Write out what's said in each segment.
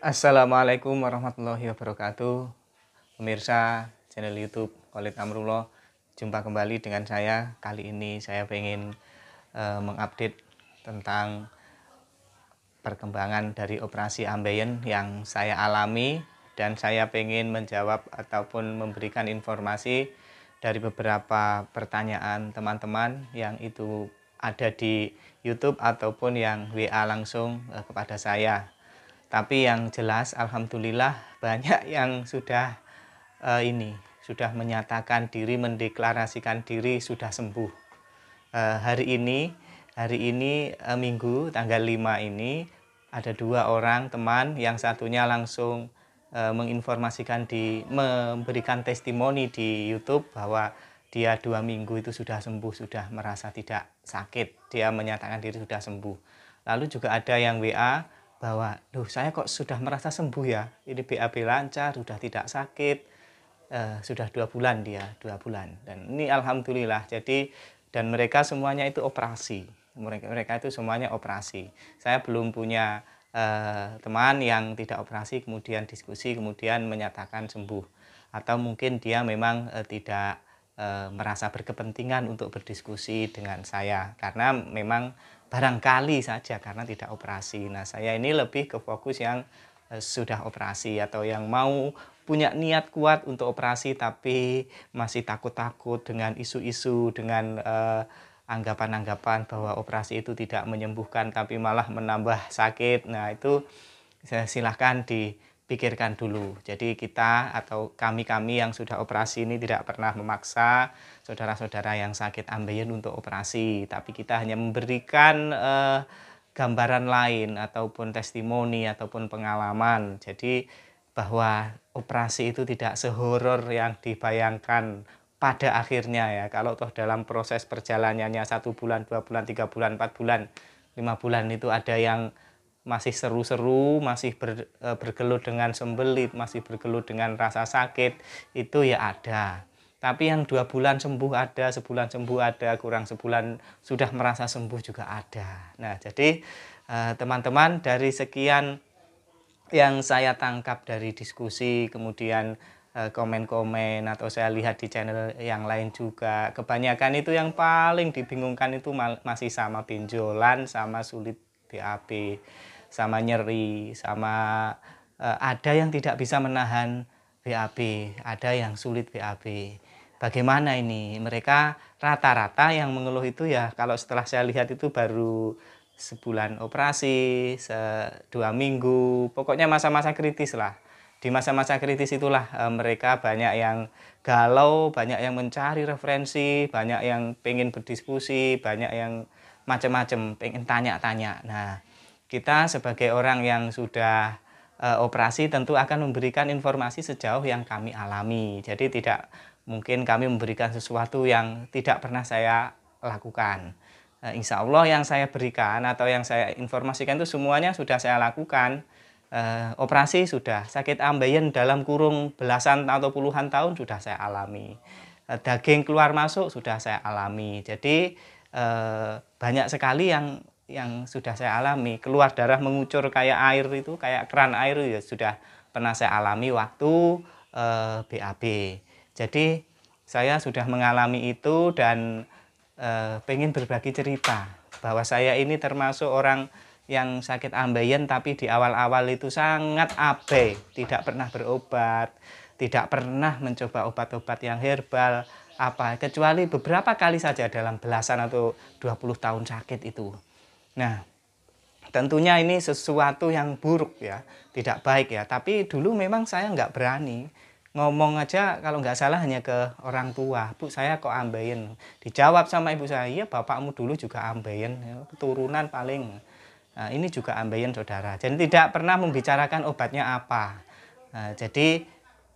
Assalamualaikum warahmatullahi wabarakatuh. Pemirsa channel YouTube Khalid Amrullah, jumpa kembali dengan saya. Kali ini saya ingin mengupdate tentang perkembangan dari operasi ambeien yang saya alami, dan saya ingin menjawab ataupun memberikan informasi dari beberapa pertanyaan teman-teman yang itu ada di YouTube ataupun yang WA langsung kepada saya. Tapi yang jelas alhamdulillah banyak yang sudah sudah menyatakan diri, mendeklarasikan diri sudah sembuh. Hari ini Minggu tanggal 5 ini ada 2 orang teman, yang satunya langsung menginformasikan, memberikan testimoni di YouTube bahwa dia 2 minggu itu sudah sembuh, sudah merasa tidak sakit, dia menyatakan diri sudah sembuh. Lalu juga ada yang WA bahwa, "Duh, saya kok sudah merasa sembuh ya, ini BAB lancar, sudah tidak sakit." Sudah 2 bulan, dia 2 bulan, dan ini alhamdulillah. Jadi, dan mereka semuanya itu operasi, mereka itu semuanya operasi. Saya belum punya teman yang tidak operasi kemudian diskusi kemudian menyatakan sembuh, atau mungkin dia memang tidak merasa berkepentingan untuk berdiskusi dengan saya karena memang barangkali saja karena tidak operasi. Nah, saya ini lebih ke fokus yang sudah operasi atau yang mau punya niat kuat untuk operasi tapi masih takut-takut dengan isu-isu, dengan anggapan-anggapan bahwa operasi itu tidak menyembuhkan tapi malah menambah sakit. Nah, itu silahkan dipikirkan dulu. Jadi kita atau kami-kami yang sudah operasi ini tidak pernah memaksa saudara-saudara yang sakit ambeien untuk operasi, tapi kita hanya memberikan gambaran lain ataupun testimoni ataupun pengalaman. Jadi bahwa operasi itu tidak sehoror yang dibayangkan pada akhirnya ya. Kalau toh dalam proses perjalanannya 1 bulan, 2 bulan, 3 bulan, 4 bulan, 5 bulan itu ada yang masih seru-seru, masih bergelut dengan sembelit, masih bergelut dengan rasa sakit, itu ya ada. Tapi yang 2 bulan sembuh ada, sebulan sembuh ada, kurang sebulan sudah merasa sembuh juga ada. Nah, jadi teman-teman, dari sekian yang saya tangkap dari diskusi, kemudian komen-komen, atau saya lihat di channel yang lain juga, kebanyakan itu yang paling dibingungkan itu masih sama benjolan, sama sulit BAB, sama nyeri, sama ada yang tidak bisa menahan BAB, ada yang sulit BAB. Bagaimana ini? Mereka rata-rata yang mengeluh itu ya, kalau setelah saya lihat itu baru sebulan operasi, 2 minggu, pokoknya masa-masa kritis lah. Di masa-masa kritis itulah mereka banyak yang galau, banyak yang mencari referensi, banyak yang pengen berdiskusi, banyak yang macam-macam, pengen tanya-tanya. Nah, kita sebagai orang yang sudah operasi tentu akan memberikan informasi sejauh yang kami alami. Jadi tidak mungkin kami memberikan sesuatu yang tidak pernah saya lakukan. Insya Allah yang saya berikan atau yang saya informasikan itu semuanya sudah saya lakukan. Operasi sudah, sakit ambeien dalam kurung belasan atau puluhan tahun sudah saya alami. Daging keluar masuk sudah saya alami. Jadi banyak sekali yang sudah saya alami. Keluar darah mengucur kayak air itu, kayak keran air ya sudah pernah saya alami waktu BAB. Jadi saya sudah mengalami itu dan pengen berbagi cerita bahwa saya ini termasuk orang yang sakit ambeien tapi di awal-awal itu sangat abai, tidak pernah berobat, tidak pernah mencoba obat-obat yang herbal kecuali beberapa kali saja dalam belasan atau 20 tahun sakit itu. Nah, tentunya ini sesuatu yang buruk ya, tidak baik ya, tapi dulu memang saya nggak berani ngomong aja. Kalau nggak salah hanya ke orang tua, "Bu, saya kok ambeien." Dijawab sama ibu saya, "Iya, bapakmu dulu juga ambeien, turunan paling. Nah, ini juga ambeien, saudara." Jadi tidak pernah membicarakan obatnya apa. Nah, jadi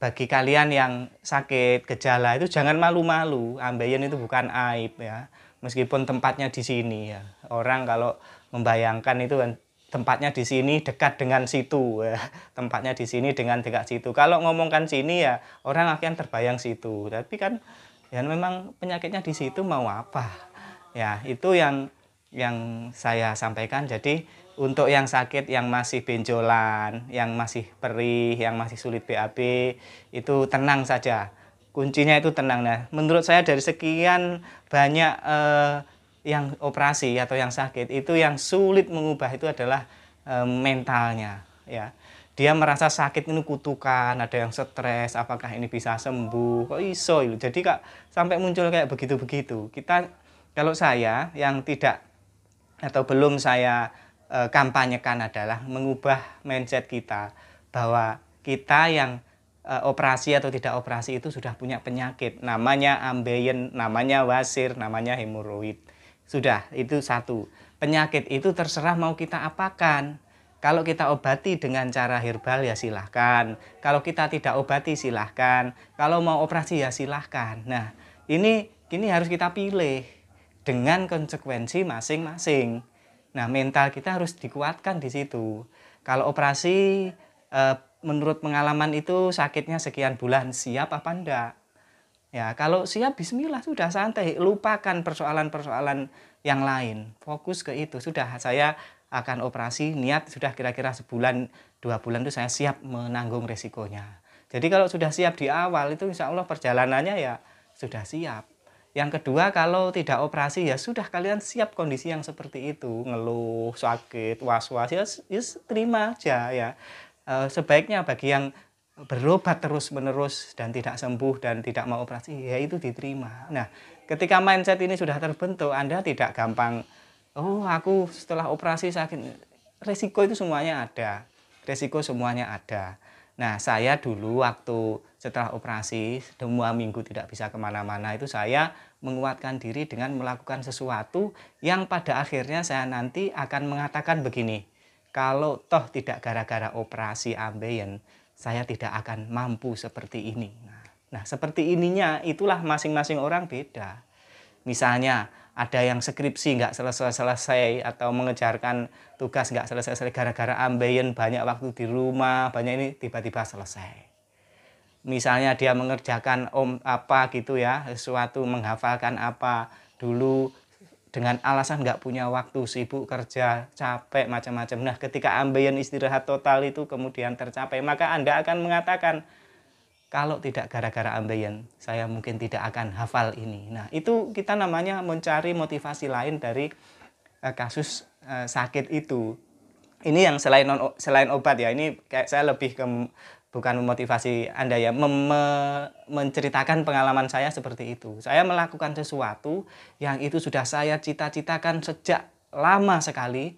bagi kalian yang sakit gejala itu jangan malu-malu, ambeien itu bukan aib ya. Meskipun tempatnya di sini ya. Orang kalau membayangkan itu kan tempatnya di sini dekat dengan situ ya. Tempatnya di sini dengan dekat situ. Kalau ngomongkan sini ya orang akan terbayang situ. Tapi kan ya memang penyakitnya di situ mau apa? Ya, itu yang saya sampaikan. Jadi Untuk yang sakit, yang masih benjolan, yang masih perih, yang masih sulit BAB, itu tenang saja. Kuncinya itu tenang. Nah, menurut saya dari sekian banyak yang operasi atau yang sakit, itu yang sulit mengubah itu adalah mentalnya, ya. Dia merasa sakit ini kutukan, ada yang stres, apakah ini bisa sembuh? Kok iso? Jadi Kak, sampai muncul kayak begitu-begitu. Kalau saya yang tidak atau belum saya kampanyekan adalah mengubah mindset kita bahwa kita yang operasi atau tidak operasi itu sudah punya penyakit, namanya ambeien, namanya wasir, namanya hemoroid. Sudah, itu satu. Penyakit itu terserah mau kita apakan. Kalau kita obati dengan cara herbal ya silahkan. Kalau kita tidak obati silahkan. Kalau mau operasi ya silahkan. Nah, ini harus kita pilih dengan konsekuensi masing-masing. Nah, mental kita harus dikuatkan di situ. Kalau operasi, menurut pengalaman itu sakitnya sekian bulan, siap apa enggak? Ya, kalau siap bismillah sudah santai, lupakan persoalan-persoalan yang lain. Fokus ke itu. Sudah saya akan operasi, niat sudah kira-kira sebulan, 2 bulan itu saya siap menanggung resikonya. Jadi kalau sudah siap di awal itu insya Allah perjalanannya ya sudah siap. Yang kedua, kalau tidak operasi ya sudah kalian siap kondisi yang seperti itu, ngeluh, sakit, was-was ya, terima aja ya. Sebaiknya bagi yang berobat terus-menerus dan tidak sembuh dan tidak mau operasi, ya itu diterima. Nah, ketika mindset ini sudah terbentuk, Anda tidak gampang, oh aku setelah operasi sakit. Resiko itu semuanya ada. Resiko semuanya ada. Nah, saya dulu waktu setelah operasi, 2 minggu tidak bisa kemana-mana, itu saya menguatkan diri dengan melakukan sesuatu yang pada akhirnya saya nanti akan mengatakan begini, kalau toh tidak gara-gara operasi ambeien, saya tidak akan mampu seperti ini. Nah, seperti ininya itulah masing-masing orang beda. Misalnya ada yang skripsi nggak selesai-selesai atau mengejarkan tugas nggak selesai-selesai gara-gara ambeien, banyak waktu di rumah, banyak ini tiba-tiba selesai. Misalnya dia mengerjakan apa gitu ya, sesuatu menghafalkan apa dulu dengan alasan nggak punya waktu, sibuk kerja, capek, macam-macam. Nah, ketika ambeien istirahat total itu kemudian tercapai, maka Anda akan mengatakan, kalau tidak gara-gara ambeien, saya mungkin tidak akan hafal ini. Nah, itu kita namanya mencari motivasi lain dari kasus sakit itu. Ini yang selain obat ya, ini kayak saya lebih ke bukan memotivasi Anda ya, menceritakan pengalaman saya seperti itu. Saya melakukan sesuatu yang itu sudah saya cita-citakan sejak lama sekali,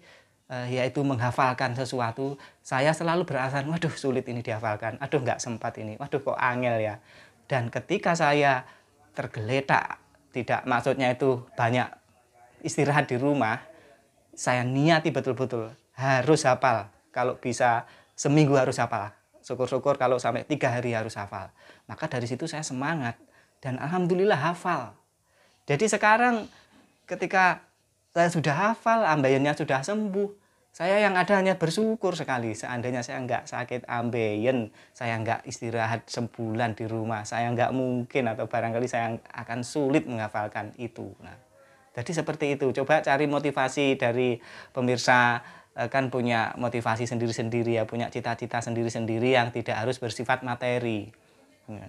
yaitu menghafalkan sesuatu. Saya selalu beralasan, waduh sulit ini dihafalkan, aduh nggak sempat ini, waduh kok angel ya. Dan ketika saya tergeletak, tidak maksudnya itu banyak istirahat di rumah, saya niati betul-betul harus hafal. Kalau bisa seminggu harus hafal. Syukur-syukur kalau sampai 3 hari harus hafal. Maka dari situ saya semangat dan alhamdulillah hafal. Jadi sekarang ketika saya sudah hafal, ambeiennya sudah sembuh, saya yang ada hanya bersyukur sekali. Seandainya saya nggak sakit ambeien, saya nggak istirahat sebulan di rumah, saya nggak mungkin atau barangkali saya akan sulit menghafalkan itu. Nah, jadi seperti itu. Coba cari motivasi dari pemirsa, kan punya motivasi sendiri-sendiri ya, punya cita-cita sendiri-sendiri yang tidak harus bersifat materi.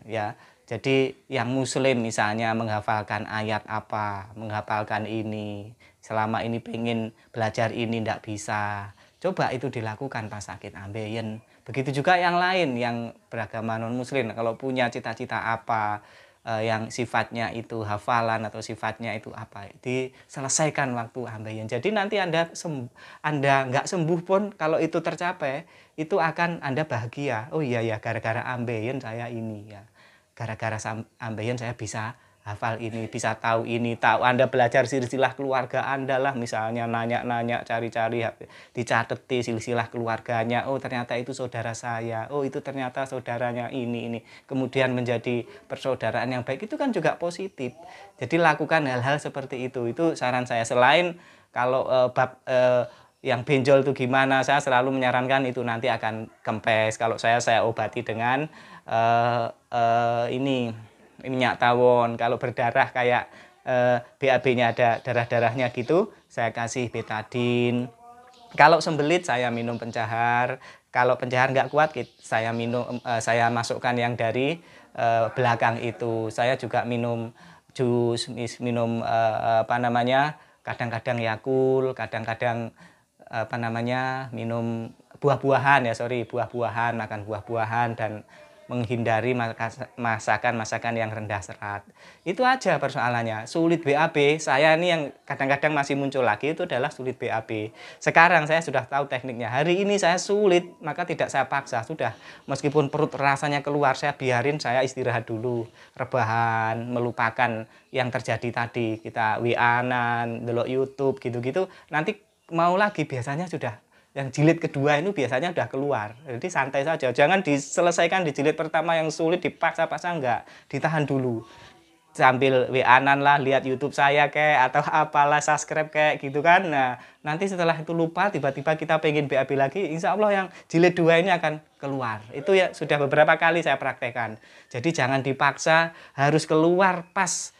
Ya. Jadi yang muslim misalnya menghafalkan ayat apa, menghafalkan ini, selama ini pengen belajar ini tidak bisa. Coba itu dilakukan pas sakit ambeien. Begitu juga yang lain yang beragama non muslim, kalau punya cita-cita apa, yang sifatnya itu hafalan atau sifatnya itu apa, diselesaikan waktu ambeien. Jadi nanti Anda nggak sembuh pun kalau itu tercapai, itu akan Anda bahagia. Oh iya ya, gara-gara ambeien saya ini ya. Gara-gara ambeien saya bisa hafal ini, bisa tahu ini, tahu Anda belajar silsilah keluarga Anda lah, misalnya nanya-nanya, cari-cari, dicateti silsilah keluarganya, oh ternyata itu saudara saya, oh itu ternyata saudaranya ini. Kemudian menjadi persaudaraan yang baik, itu kan juga positif. Jadi lakukan hal-hal seperti itu saran saya. Selain kalau bab yang benjol itu gimana, saya selalu menyarankan itu nanti akan kempes. Kalau saya obati dengan ini minyak tawon. Kalau berdarah kayak BAB-nya ada darah-darahnya gitu, saya kasih betadin. Kalau sembelit saya minum pencahar, kalau pencahar nggak kuat saya minum saya masukkan yang dari belakang itu. Saya juga minum jus, minum apa namanya, kadang-kadang Yakult, kadang-kadang apa namanya, minum buah-buahan ya, sorry, buah-buahan, makan buah-buahan dan menghindari masakan-masakan yang rendah serat. Itu aja persoalannya. Sulit BAB, saya ini yang kadang-kadang masih muncul lagi itu adalah sulit BAB. Sekarang saya sudah tahu tekniknya. Hari ini saya sulit, maka tidak saya paksa. Sudah, meskipun perut rasanya keluar, saya biarin, saya istirahat dulu. Rebahan, melupakan yang terjadi tadi. Kita WA-an, delok YouTube, gitu-gitu. Nanti mau lagi biasanya sudah yang jilid kedua itu biasanya udah keluar. Jadi santai saja, jangan diselesaikan di jilid pertama yang sulit dipaksa-paksa, enggak, ditahan dulu sambil WA-an lah, lihat YouTube saya kayak atau apalah, subscribe kayak gitu kan. Nah nanti setelah itu lupa, tiba-tiba kita pengen BAB lagi, insya Allah yang jilid 2 ini akan keluar. Itu ya sudah beberapa kali saya praktekkan. Jadi jangan dipaksa harus keluar pas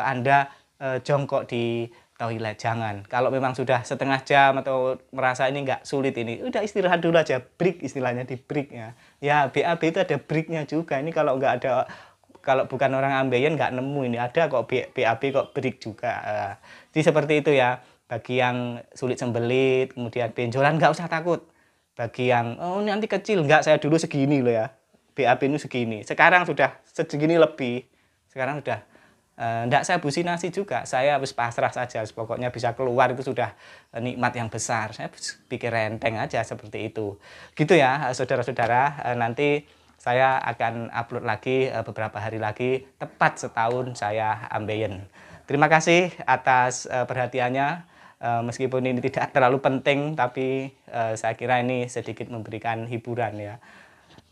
Anda jongkok di toilet, jangan. Kalau memang sudah setengah jam atau merasa ini nggak sulit, ini udah istirahat dulu aja, break istilahnya, di break ya. Ya BAB itu ada breaknya juga. Ini kalau nggak ada, kalau bukan orang ambeien nggak nemu ini, ada kok BAB kok break juga. Jadi seperti itu ya. Bagi yang sulit sembelit, kemudian benjolan, nggak usah takut. Bagi yang oh nanti kecil, nggak, saya dulu segini loh ya. BAB ini segini. Sekarang sudah segini lebih. Sekarang sudah enggak saya businasi juga, saya habis pasrah saja, pokoknya bisa keluar itu sudah nikmat yang besar. Saya pikir enteng aja seperti itu. Gitu ya saudara-saudara, nanti saya akan upload lagi beberapa hari lagi, tepat setahun saya ambeien. Terima kasih atas perhatiannya, meskipun ini tidak terlalu penting, tapi saya kira ini sedikit memberikan hiburan ya.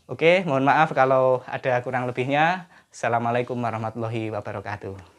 Oke, mohon maaf kalau ada kurang lebihnya. Assalamualaikum warahmatullahi wabarakatuh.